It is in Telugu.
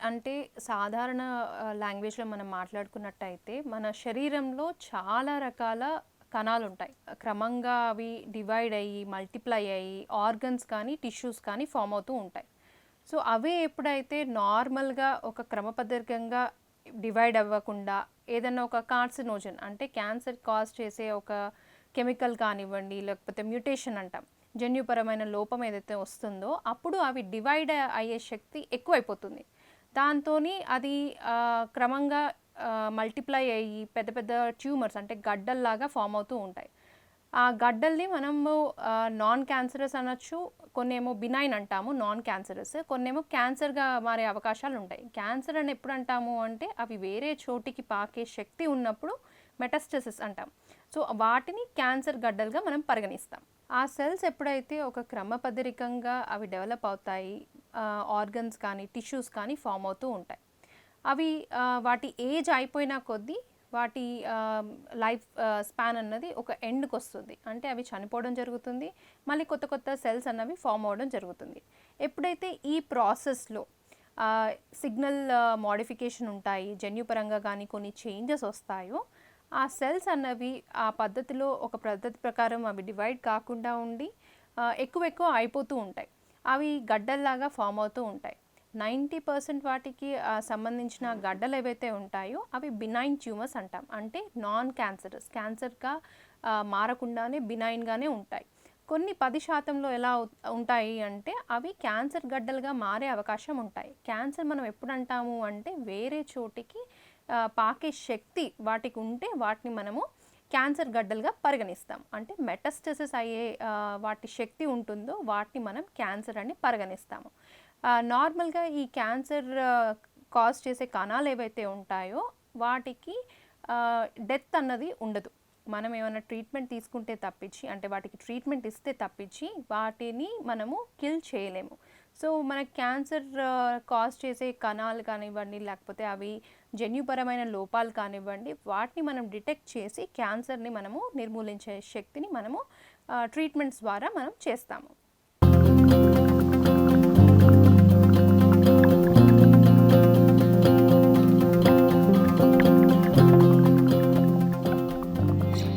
అంటే సాధారణ లాంగ్వేజ్‌లో మనం మాట్లాడుకున్నట్టయితే మన శరీరంలో చాలా రకాల కణాలుంటాయి. క్రమంగా అవి డివైడ్ అయ్యి, మల్టిప్లై అయ్యి ఆర్గన్స్ కానీ, టిష్యూస్ కానీ ఫార్మ్ అవుతూ ఉంటాయి. సో, అవే ఎప్పుడైతే నార్మల్‌గా ఒక క్రమపద్ధతికంగా డివైడ్ అవ్వకుండా ఏదన్నా ఒక కార్సినోజన్ అంటే క్యాన్సర్ కాజ్ చేసే ఒక కెమికల్ కానివ్వండి, లేకపోతే మ్యుటేషన్ అంటాం. జన్యుపరమైన లోపం ఏదైతే వస్తుందో అప్పుడు అవి డివైడ్ అయ్యే శక్తి ఎక్కువైపోతుంది. దాంతోని అది క్రమంగా మల్టిప్లై అయ్యి పెద్ద పెద్ద ట్యూమర్స్ అంటే గడ్డల్లాగా ఫామ్ అవుతూ ఉంటాయి. ఆ గడ్డల్ని మనము నాన్ క్యాన్సరస్ అనొచ్చు. కొన్నేమో బినైన్ అంటాము నాన్ క్యాన్సరస్. కొన్నేమో క్యాన్సర్‌గా మారే అవకాశాలుంటాయి. క్యాన్సర్ అని ఎప్పుడు అంటాము అంటే అవి వేరే చోటికి పాకే శక్తి ఉన్నప్పుడు మెటాస్టసిస్ అంటాం. సో, వాటిని క్యాన్సర్ గడ్డలుగా మనం పరిగణిస్తాం. ఆ సెల్స్ ఎప్పుడైతే ఒక క్రమపద్ధతికంగా అవి డెవలప్ అవుతాయి, ఆర్గన్స్ కానీ, టిష్యూస్ కానీ ఫామ్ అవుతూ ఉంటాయి. అవి వాటి ఏజ్ అయిపోయిన కొద్దీ వాటి లైఫ్ స్పాన్ అన్నది ఒక ఎండ్‌కొస్తుంది. అంటే అవి చనిపోవడం జరుగుతుంది. మళ్ళీ కొత్త కొత్త సెల్స్ అన్నవి ఫామ్ అవ్వడం జరుగుతుంది. ఎప్పుడైతే ఈ ప్రాసెస్‌లో సిగ్నల్ మోడిఫికేషన్ ఉంటాయి, జన్యుపరంగా కానీ కొన్ని చేంజెస్ వస్తాయో, ఆ సెల్స్ అన్నవి ఆ పద్ధతిలో ఒక పద్ధతి ప్రకారం అవి డివైడ్ కాకుండా ఉండి ఎక్కువ ఎక్కువ అయిపోతూ ఉంటాయి. అవి గడ్డల్లాగా ఫామ్ అవుతూ ఉంటాయి. 90% వాటికి సంబంధించిన గడ్డలు ఏవైతే ఉంటాయో అవి బినైన్ ట్యూమర్స్ అంటాం. అంటే నాన్ క్యాన్సరస్. క్యాన్సర్‌గా మారకుండానే బినైన్‌గానే ఉంటాయి. కొన్ని 10%లో ఎలా ఉంటాయి అంటే అవి క్యాన్సర్ గడ్డలుగా మారే అవకాశం ఉంటాయి. క్యాన్సర్ మనం ఎప్పుడు అంటాము అంటే వేరే చోటికి పాకే శక్తి వాటికి ఉంటే వాటిని మనము క్యాన్సర్ గడ్డలుగా పరిగణిస్తాం. అంటే మెటాస్టసిస్ అయ్యే వాటి శక్తి ఉంటుందో వాటిని మనం క్యాన్సర్ అని పరిగణిస్తాము. నార్మల్‌గా ఈ క్యాన్సర్ కాజ్ చేసే కణాలు ఏవైతే ఉంటాయో వాటికి డెత్ అన్నది ఉండదు. మనం ఏమైనా ట్రీట్మెంట్ తీసుకుంటే తప్పించి అంటే వాటికి ట్రీట్మెంట్ ఇస్తే తప్పించి వాటిని మనము కిల్ చేయలేము. సో, మన క్యాన్సర్ కాజ్ చేసే కణాలు కానివ్వండి, లేకపోతే అవి జన్యుపరమైన లోపాలు కానివ్వండి, వాటిని మనం డిటెక్ట్ చేసి క్యాన్సర్‌ని మనము నిర్మూలించే శక్తిని మనము ట్రీట్మెంట్స్ ద్వారా మనం చేస్తాము.